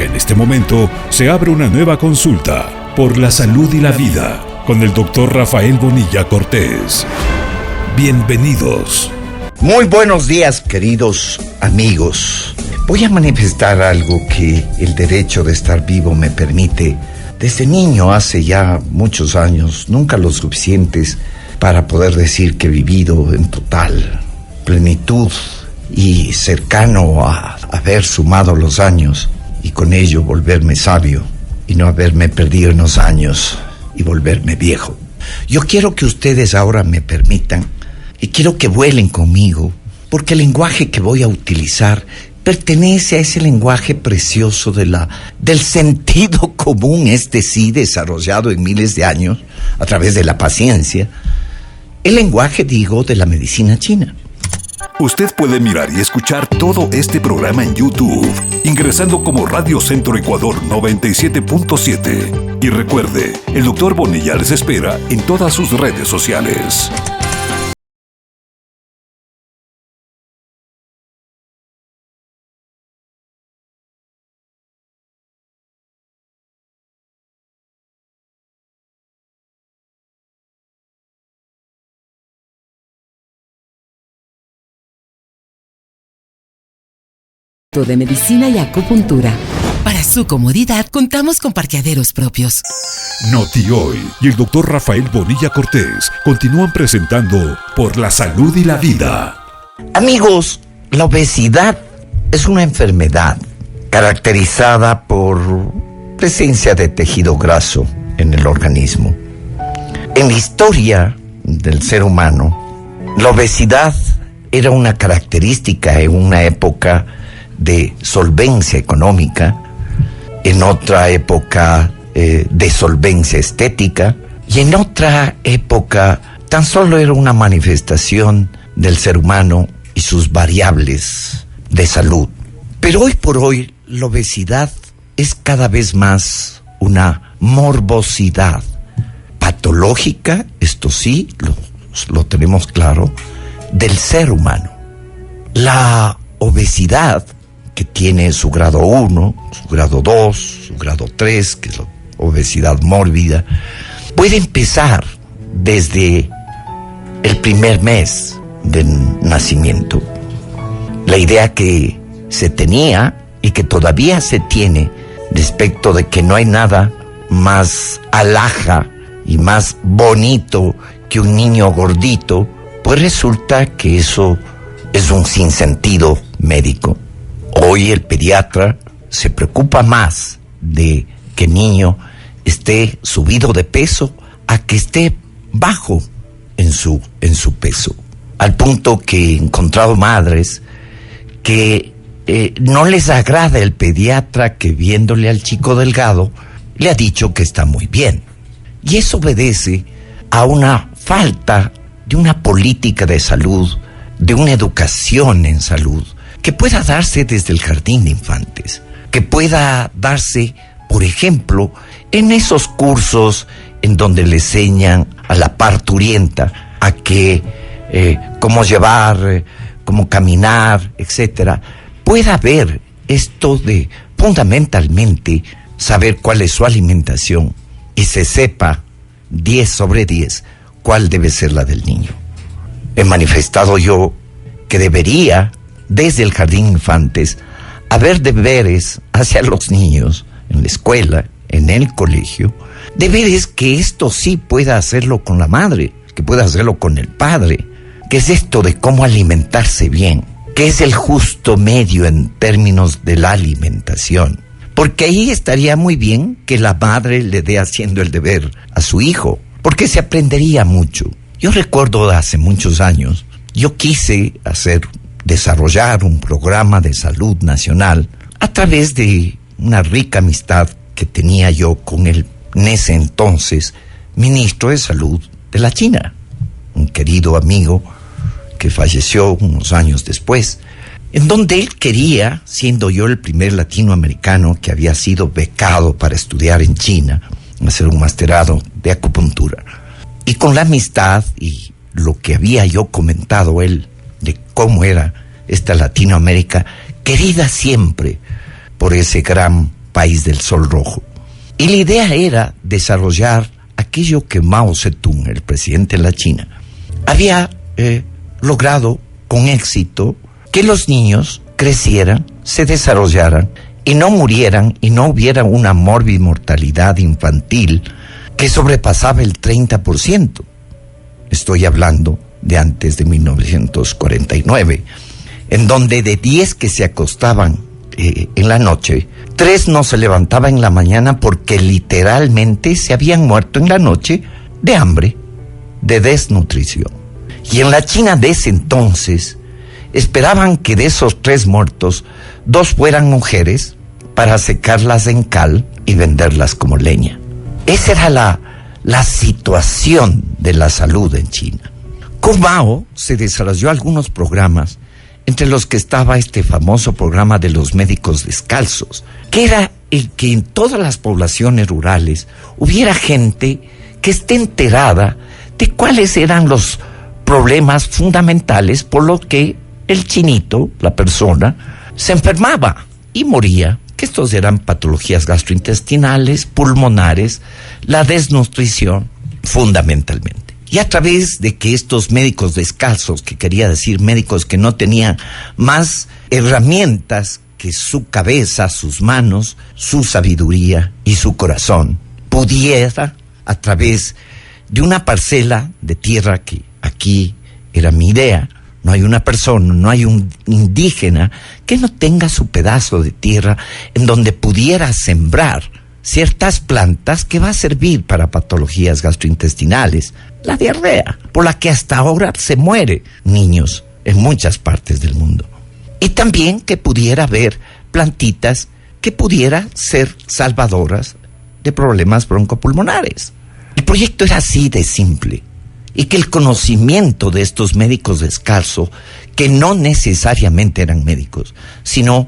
En este momento se abre una nueva consulta por la salud y la vida con el doctor Rafael Bonilla Cortés. Bienvenidos. Muy buenos días, queridos amigos. Voy a manifestar algo que el derecho de estar vivo me permite. Desde niño, hace ya muchos años, nunca lo suficientes para poder decir que he vivido en total plenitud y cercano a haber sumado los años y con ello volverme sabio y no haberme perdido en los años y volverme viejo. Yo quiero que ustedes ahora me permitan y quiero que vuelen conmigo, porque el lenguaje que voy a utilizar pertenece a ese lenguaje precioso del sentido común, sí, desarrollado en miles de años a través de la paciencia. El lenguaje, digo, de la medicina china. Usted puede mirar y escuchar todo este programa en YouTube, ingresando como Radio Centro Ecuador 97.7. Y recuerde, el Dr. Bonilla les espera en todas sus redes sociales. De medicina y acupuntura. Para su comodidad, contamos con parqueaderos propios. Noti Hoy y el doctor Rafael Bonilla Cortés continúan presentando Por la Salud y la Vida. Amigos, la obesidad es una enfermedad caracterizada por presencia de tejido graso en el organismo. En la historia del ser humano, la obesidad era una característica en una época de solvencia económica, en otra época de solvencia estética, y en otra época tan solo era una manifestación del ser humano y sus variables de salud. Pero hoy por hoy la obesidad es cada vez más una morbosidad patológica, esto sí, lo tenemos claro, del ser humano. La obesidad, que tiene su grado 1, su grado 2, su grado 3, que es la obesidad mórbida, puede empezar desde el primer mes de nacimiento. La idea que se tenía y que todavía se tiene respecto de que no hay nada más alhaja y más bonito que un niño gordito, pues resulta que eso es un sinsentido médico. Hoy el pediatra se preocupa más de que el niño esté subido de peso a que esté bajo en su peso. Al punto que he encontrado madres que no les agrada el pediatra que viéndole al chico delgado le ha dicho que está muy bien. Y eso obedece a una falta de una política de salud, de una educación en salud, que pueda darse desde el jardín de infantes, que pueda darse, por ejemplo, en esos cursos en donde le enseñan a la parturienta a que cómo llevar, cómo caminar, etcétera, pueda haber esto de fundamentalmente saber cuál es su alimentación y se sepa 10 sobre 10 cuál debe ser la del niño. He manifestado yo que debería, desde el jardín de infantes, haber deberes hacia los niños en la escuela, en el colegio, deberes que esto sí pueda hacerlo con la madre, que pueda hacerlo con el padre, que es esto de cómo alimentarse bien, que es el justo medio en términos de la alimentación, porque ahí estaría muy bien que la madre le dé haciendo el deber a su hijo, porque se aprendería mucho. Yo recuerdo hace muchos años, yo quise desarrollar un programa de salud nacional a través de una rica amistad que tenía yo con el, en ese entonces, ministro de Salud de la China, un querido amigo que falleció unos años después, en donde él quería, siendo yo el primer latinoamericano que había sido becado para estudiar en China, hacer un masterado de acupuntura, y con la amistad y lo que había yo comentado él de cómo era esta Latinoamérica, querida siempre por ese gran país del sol rojo. Y la idea era desarrollar aquello que Mao Zedong, el presidente de la China, había logrado con éxito, que los niños crecieran, se desarrollaran y no murieran y no hubiera una mórbida mortalidad infantil que sobrepasaba el 30%. Estoy hablando de antes de 1949, en donde de 10 que se acostaban en la noche, 3 no se levantaban en la mañana porque literalmente se habían muerto en la noche de hambre, de desnutrición. Y en la China de ese entonces esperaban que de esos 3 muertos, 2 fueran mujeres para secarlas en cal y venderlas como leña. Esa era la situación de la salud en China. Con Mao se desarrolló algunos programas, entre los que estaba este famoso programa de los médicos descalzos, que era el que en todas las poblaciones rurales hubiera gente que esté enterada de cuáles eran los problemas fundamentales por los que el chinito, la persona, se enfermaba y moría, que estos eran patologías gastrointestinales, pulmonares, la desnutrición, fundamentalmente. Y a través de que estos médicos descalzos, que quería decir médicos que no tenían más herramientas que su cabeza, sus manos, su sabiduría y su corazón, pudiera, a través de una parcela de tierra, que aquí era mi idea, no hay una persona, no hay un indígena que no tenga su pedazo de tierra en donde pudiera sembrar ciertas plantas que va a servir para patologías gastrointestinales, la diarrea, por la que hasta ahora se mueren niños en muchas partes del mundo. Y también que pudiera haber plantitas que pudieran ser salvadoras de problemas broncopulmonares. El proyecto era así de simple, y que el conocimiento de estos médicos descalzos, que no necesariamente eran médicos, sino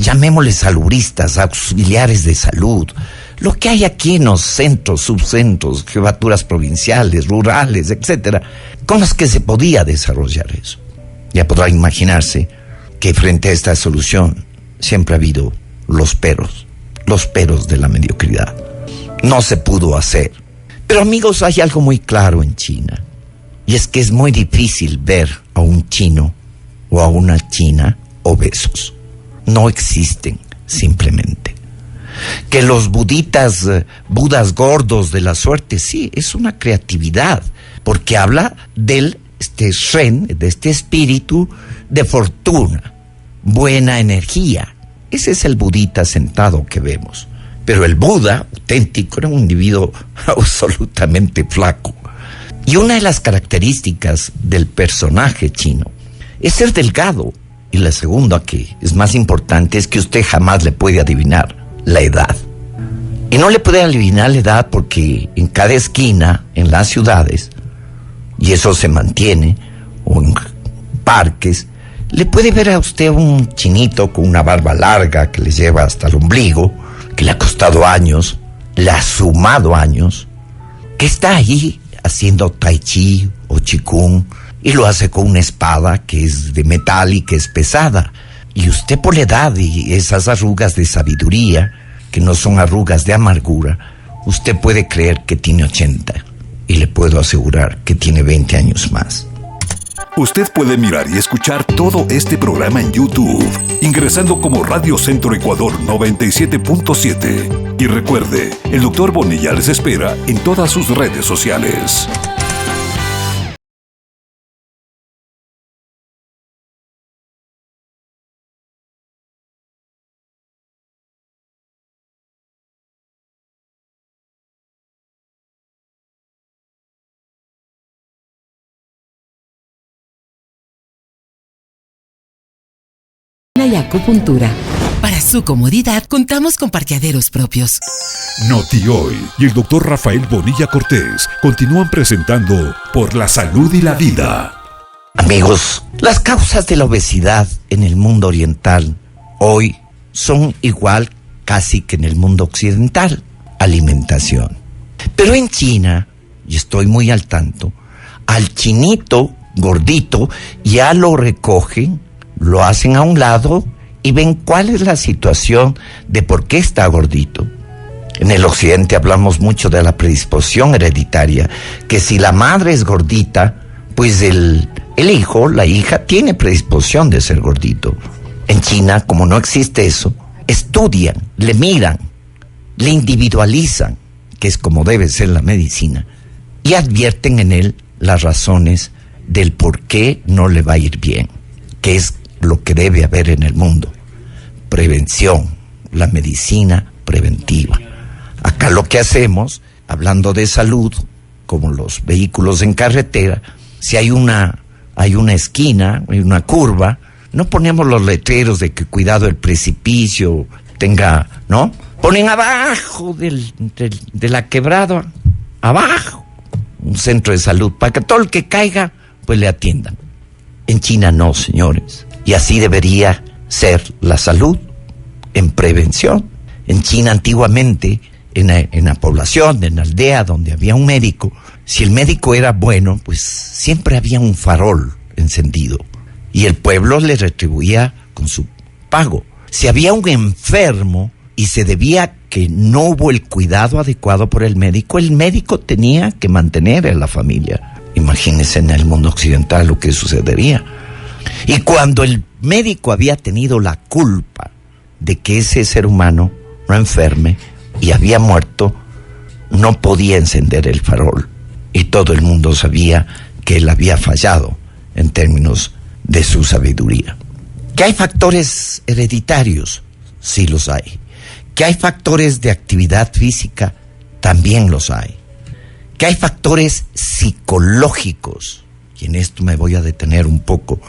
llamémosles salubristas, auxiliares de salud, lo que hay aquí en los centros, subcentros, jefaturas provinciales, rurales, etcétera, con los que se podía desarrollar eso. Ya podrá imaginarse que frente a esta solución siempre ha habido los peros de la mediocridad. No se pudo hacer. Pero amigos, hay algo muy claro en China, y es que es muy difícil ver a un chino o a una china obesos. No existen, simplemente. Que los budas gordos de la suerte, sí, es una creatividad, porque habla del Shen, de este espíritu de fortuna, buena energía. Ese es el budita sentado que vemos. Pero el Buda auténtico era un individuo absolutamente flaco. Y una de las características del personaje chino es ser delgado. Y la segunda, que es más importante, es que usted jamás le puede adivinar la edad. Y no le puede adivinar la edad porque en cada esquina, en las ciudades, y eso se mantiene, o en parques, le puede ver a usted un chinito con una barba larga que le lleva hasta el ombligo, que le ha costado años, le ha sumado años, que está ahí haciendo tai chi o qigong, y lo hace con una espada que es de metal y que es pesada. Y usted, por la edad y esas arrugas de sabiduría, que no son arrugas de amargura, usted puede creer que tiene 80, y le puedo asegurar que tiene 20 años más. Usted puede mirar y escuchar todo este programa en YouTube, ingresando como Radio Centro Ecuador 97.7. Y recuerde, el Dr. Bonilla les espera en todas sus redes sociales. Y acupuntura. Para su comodidad, contamos con parqueaderos propios. Noti Hoy y el Dr. Rafael Bonilla Cortés continúan presentando Por la Salud y la Vida. Amigos, las causas de la obesidad en el mundo oriental hoy son igual casi que en el mundo occidental: alimentación. Pero en China, y estoy muy al tanto, al chinito gordito ya lo recogen, lo hacen a un lado y ven cuál es la situación de por qué está gordito. En el occidente hablamos mucho de la predisposición hereditaria, que si la madre es gordita, pues el hijo, la hija, tiene predisposición de ser gordito. En China, como no existe eso, estudian, le miran, le individualizan, que es como debe ser la medicina, y advierten en él las razones del por qué no le va a ir bien, que es lo que debe haber en el mundo. Prevención, la medicina preventiva. Acá lo que hacemos, hablando de salud, como los vehículos en carretera, si hay una esquina, hay una curva, no ponemos los letreros de que cuidado el precipicio tenga, ¿no? Ponen abajo de la quebrada, abajo, un centro de salud, para que todo el que caiga, pues le atiendan. En China no, señores. Y así debería ser la salud, en prevención. En China antiguamente, en la población, en la aldea donde había un médico, si el médico era bueno, pues siempre había un farol encendido. Y el pueblo le retribuía con su pago. Si había un enfermo y se debía que no hubo el cuidado adecuado por el médico tenía que mantener a la familia. Imagínense en el mundo occidental lo que sucedería. Y cuando el médico había tenido la culpa de que ese ser humano no enferme y había muerto, no podía encender el farol. Y todo el mundo sabía que él había fallado en términos de su sabiduría. ¿Que hay factores hereditarios? Sí los hay. ¿Que hay factores de actividad física? También los hay. ¿Que hay factores psicológicos? Y en esto me voy a detener un poco.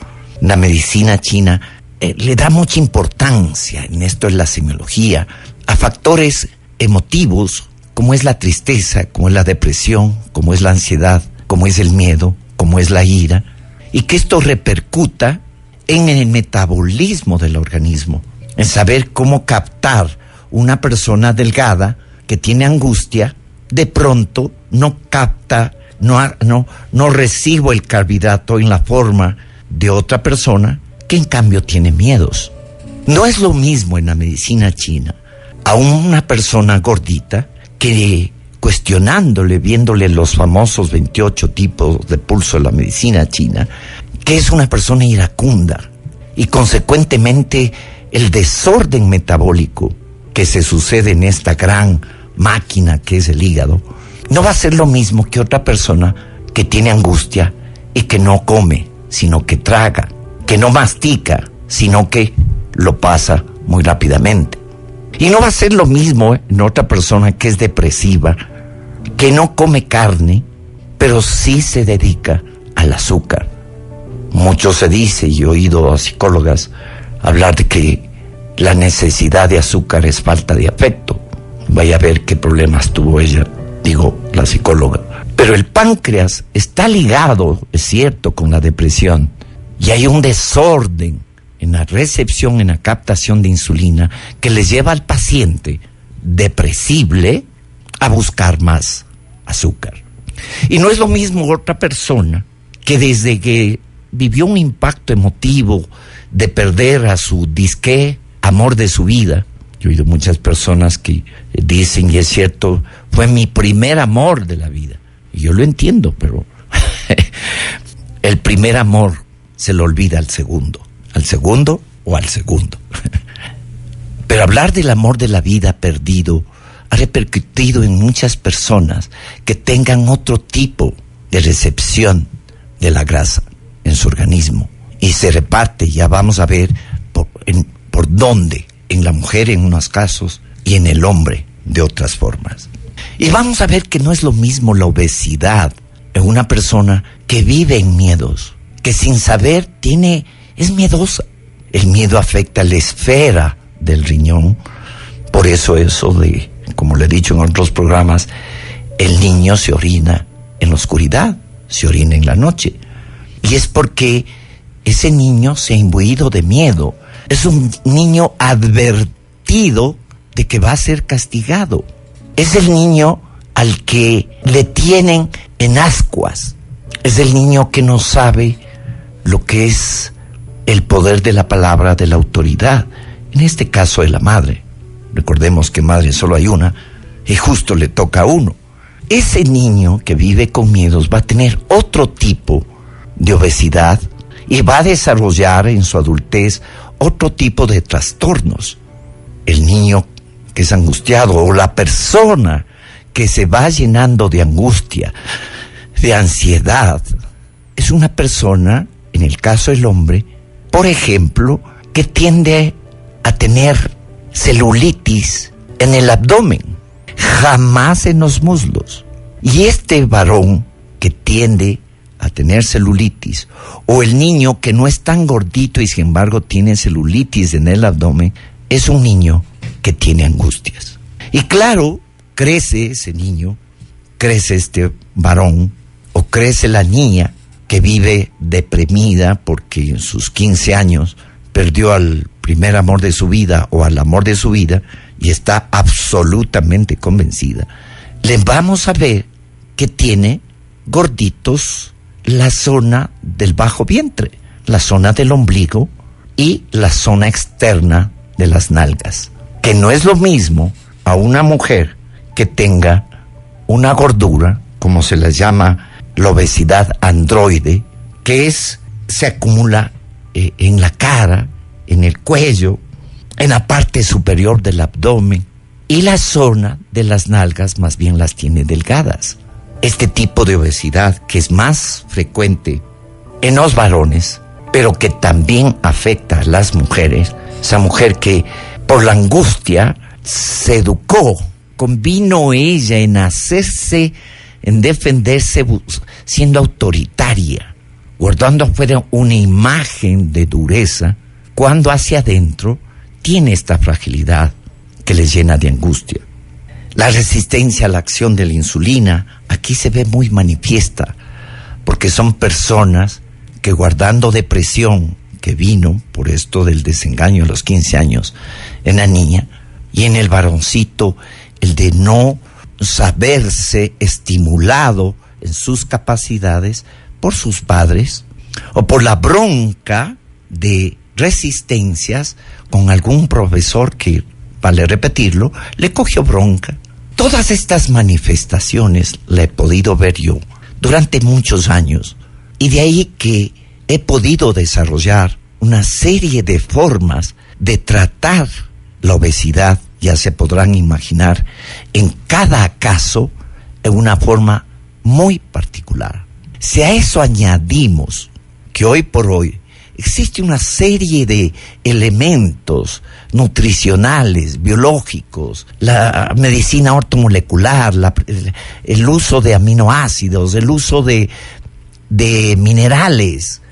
La medicina china le da mucha importancia, en esto es la semiología, a factores emotivos, como es la tristeza, como es la depresión, como es la ansiedad, como es el miedo, como es la ira, y que esto repercuta en el metabolismo del organismo, en saber cómo captar una persona delgada que tiene angustia, de pronto no capta, no recibo el carbohidrato en la forma de otra persona que en cambio tiene miedos. No es lo mismo en la medicina china a una persona gordita que cuestionándole, viéndole los famosos 28 tipos de pulso de la medicina china, que es una persona iracunda y consecuentemente el desorden metabólico que se sucede en esta gran máquina que es el hígado, no va a ser lo mismo que otra persona que tiene angustia y que no come, sino que traga, que no mastica, sino que lo pasa muy rápidamente. Y no va a ser lo mismo en otra persona que es depresiva, que no come carne, pero sí se dedica al azúcar. Mucho se dice, y he oído a psicólogas hablar de que la necesidad de azúcar es falta de afecto. Vaya a ver qué problemas tuvo ella, la psicóloga. Pero el páncreas está ligado, es cierto, con la depresión. Y hay un desorden en la recepción, en la captación de insulina, que les lleva al paciente depresible a buscar más azúcar. Y no es lo mismo otra persona que desde que vivió un impacto emotivo de perder a su disque amor de su vida. Yo he oído muchas personas que dicen, y es cierto, fue mi primer amor de la vida. Y yo lo entiendo, pero el primer amor se lo olvida al segundo o al segundo. Pero hablar del amor de la vida perdido ha repercutido en muchas personas que tengan otro tipo de recepción de la grasa en su organismo. Y se reparte, ya vamos a ver por dónde, en la mujer en unos casos y en el hombre de otras formas. Y vamos a ver que no es lo mismo la obesidad en una persona que vive en miedos, que sin saber es miedosa. El miedo afecta la esfera del riñón. Por eso de, como le he dicho en otros programas, el niño se orina en la oscuridad, se orina en la noche. Y es porque ese niño se ha imbuido de miedo. Es un niño advertido de que va a ser castigado. Es el niño al que le tienen en ascuas. Es el niño que no sabe lo que es el poder de la palabra, de la autoridad. En este caso de la madre. Recordemos que madre solo hay una y justo le toca a uno. Ese niño que vive con miedos va a tener otro tipo de obesidad y va a desarrollar en su adultez otro tipo de trastornos. El niño que es angustiado o la persona que se va llenando de angustia, de ansiedad, es una persona, en el caso del hombre, por ejemplo, que tiende a tener celulitis en el abdomen, jamás en los muslos. Y este varón que tiende a tener celulitis, o el niño que no es tan gordito y sin embargo tiene celulitis en el abdomen, es un niño que tiene angustias. Y claro, crece ese niño, crece este varón, o crece la niña que vive deprimida porque en sus 15 años perdió al primer amor de su vida o al amor de su vida y está absolutamente convencida. Le vamos a ver que tiene gorditos la zona del bajo vientre, la zona del ombligo y la zona externa de las nalgas, que no es lo mismo a una mujer que tenga una gordura, como se les llama la obesidad androide, que se acumula en la cara, en el cuello, en la parte superior del abdomen, y la zona de las nalgas más bien las tiene delgadas. Este tipo de obesidad, que es más frecuente en los varones, pero que también afecta a las mujeres, esa mujer que por la angustia se educó, convino ella en hacerse, en defenderse, siendo autoritaria, guardando afuera una imagen de dureza, cuando hacia adentro tiene esta fragilidad que les llena de angustia. La resistencia a la acción de la insulina aquí se ve muy manifiesta, porque son personas que, guardando depresión que vino por esto del desengaño a los 15 años en la niña, y en el varoncito el de no saberse estimulado en sus capacidades por sus padres o por la bronca de resistencias con algún profesor que, vale repetirlo, le cogió bronca. Todas estas manifestaciones la he podido ver yo durante muchos años, y de ahí que he podido desarrollar una serie de formas de tratar la obesidad. Ya se podrán imaginar, en cada caso, en una forma muy particular. Si a eso añadimos que hoy por hoy existe una serie de elementos nutricionales, biológicos, la medicina ortomolecular, el uso de aminoácidos, el uso de minerales,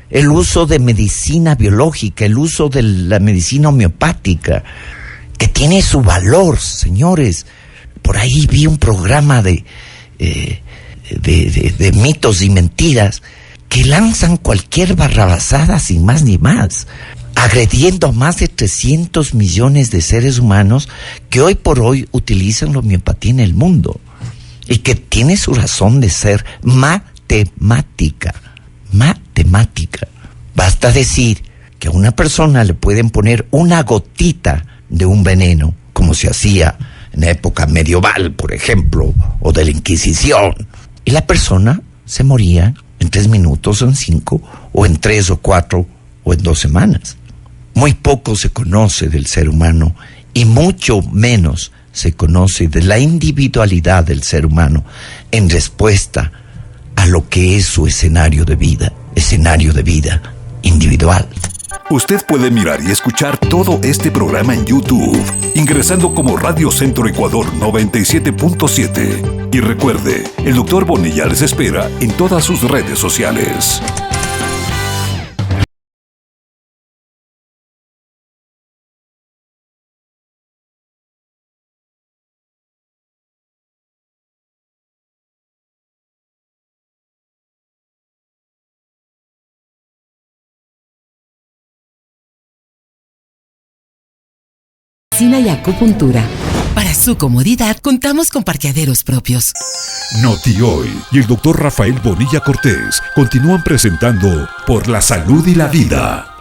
el uso de medicina biológica, el uso de la medicina homeopática, que tiene su valor, señores. Por ahí vi un programa de mitos y mentiras que lanzan cualquier barrabasada sin más ni más, agrediendo a más de 300 millones de seres humanos que hoy por hoy utilizan la homeopatía en el mundo, y que tiene su razón de ser matemática. Basta decir que a una persona le pueden poner una gotita de un veneno, como se hacía en la época medieval, por ejemplo, o de la Inquisición, y la persona se moría en 3 minutos, o en 5, o en 3 o 4, o en 2 semanas. Muy poco se conoce del ser humano, y mucho menos se conoce de la individualidad del ser humano en respuesta a lo que es su escenario de vida individual. Usted puede mirar y escuchar todo este programa en YouTube, ingresando como Radio Centro Ecuador 97.7. Y recuerde, el Dr. Bonilla les espera en todas sus redes sociales. Medicina y acupuntura. Para su comodidad, contamos con parqueaderos propios. Noti Hoy y el Dr. Rafael Bonilla Cortés continúan presentando Por la Salud y la Vida.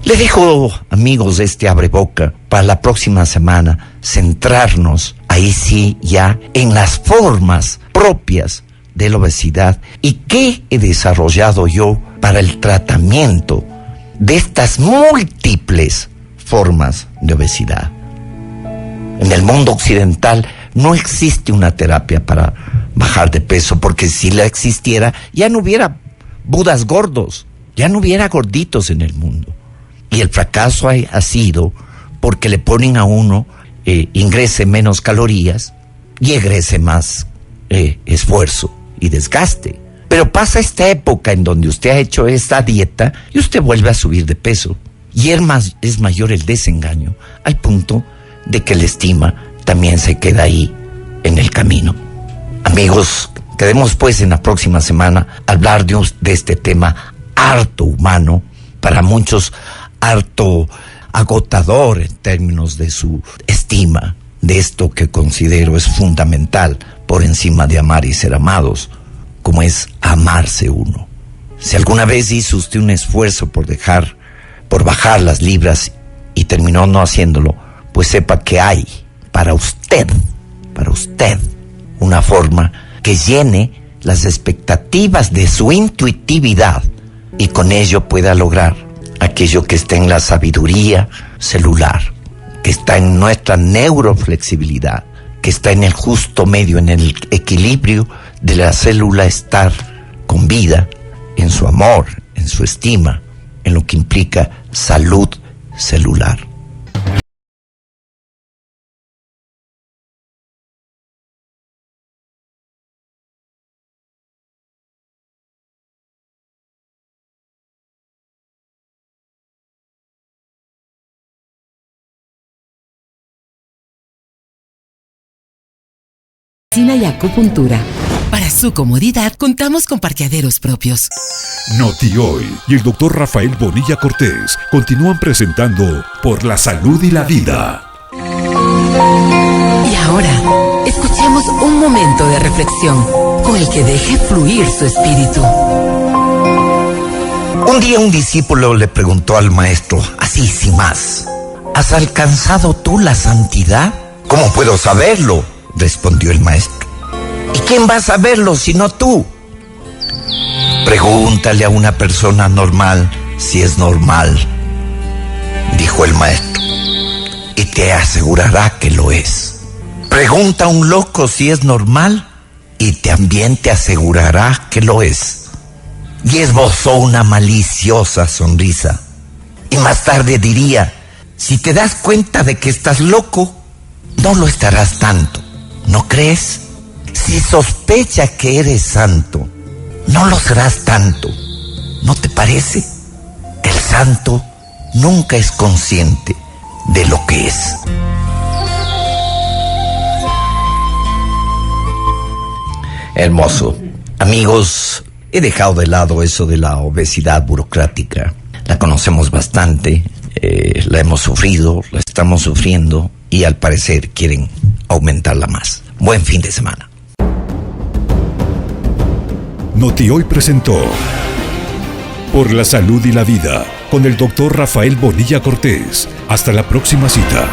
Le dejo, amigos, este abreboca para la próxima semana centrarnos, ahí sí, ya en las formas propias de la obesidad y qué he desarrollado yo para el tratamiento de estas múltiples formas de obesidad. En el mundo occidental no existe una terapia para bajar de peso, porque si la existiera ya no hubiera budas gordos, ya no hubiera gorditos en el mundo. Y el fracaso ha sido porque le ponen a uno ingrese menos calorías y egrese más esfuerzo y desgaste. Pero pasa esta época en donde usted ha hecho esta dieta y usted vuelve a subir de peso. Y es mayor el desengaño, al punto de que la estima también se queda ahí en el camino. Amigos, quedemos pues en la próxima semana a hablar de este tema harto humano, para muchos harto agotador en términos de su estima, de esto que considero es fundamental por encima de amar y ser amados, como es amarse uno. Si alguna vez hizo usted un esfuerzo por bajar las libras y terminó no haciéndolo, pues sepa que hay para usted, una forma que llene las expectativas de su intuitividad y con ello pueda lograr aquello que está en la sabiduría celular, que está en nuestra neuroflexibilidad, que está en el justo medio, en el equilibrio de la célula estar con vida, en su amor, en su estima, en lo que implica salud celular. Medicina y acupuntura. Para su comodidad, contamos con parqueaderos propios. Noti Hoy y el doctor Rafael Bonilla Cortés continúan presentando Por la Salud y la Vida. Y ahora, escuchemos un momento de reflexión con el que deje fluir su espíritu. Un día un discípulo le preguntó al maestro, así sin más: ¿has alcanzado tú la santidad? ¿Cómo puedo saberlo?, respondió el maestro. ¿Y quién va a saberlo sino tú? Pregúntale a una persona normal si es normal, dijo el maestro, y te asegurará que lo es. Pregunta a un loco si es normal y también te asegurará que lo es. Y esbozó una maliciosa sonrisa. Y más tarde diría: si te das cuenta de que estás loco, no lo estarás tanto, ¿no crees? Si sospecha que eres santo, no lo serás tanto, ¿no te parece? El santo nunca es consciente de lo que es. Hermoso. Amigos, he dejado de lado eso de la obesidad burocrática. La conocemos bastante, la hemos sufrido, la estamos sufriendo y al parecer quieren aumentarla más. Buen fin de semana. Noti Hoy presentó Por la Salud y la Vida con el doctor Rafael Bonilla Cortés. Hasta la próxima cita.